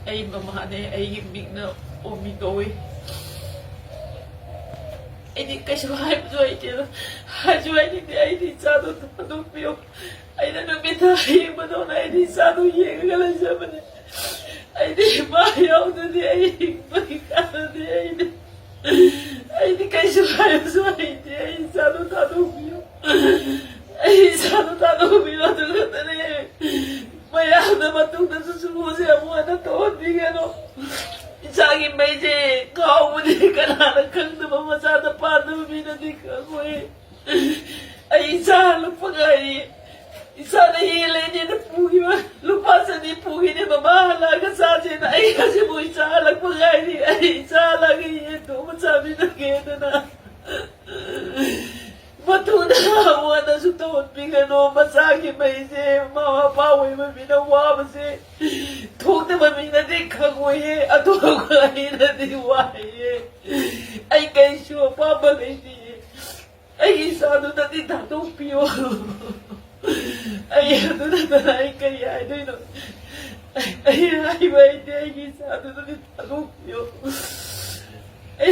ay mamahane ay himbing na umigawi. Ay di kayo hajway dito. Hajway di ay di sado tanupyo. Ay nanumita ay manona ay di sado yegala siya man. Ay di mayaw na di ay himbing ka na di ay di. Ay di kayo hajway di ay sado tanupyo. Ay sado tanupyo na tulad na mayaw na matong nasusulo siya mga natoon di gano. Isangin ba siya, kau mo di ka nalagkang namamasada pa na minadik ako eh. Ay isa, lupagay. Isa na hilay niya na pugi ba? Lupasan ni pugi niya mamahalaga sa atin. Ay kasi mo isa, lagpagay niya. Ay isa, lagi ito. Masabi na kaya na. Matunawa na sa taon bigano, masagi ba siya, mamapawi mo minawa mo siya. Tuwag na mami na di kagoye, at huwag ay na di waye. Ay kay siya, pabalay siya. Ay isa ano na di tatupyo. Ay ano na taray kaya, ay ba hindi, ay isa ano na di tatupyo. Ay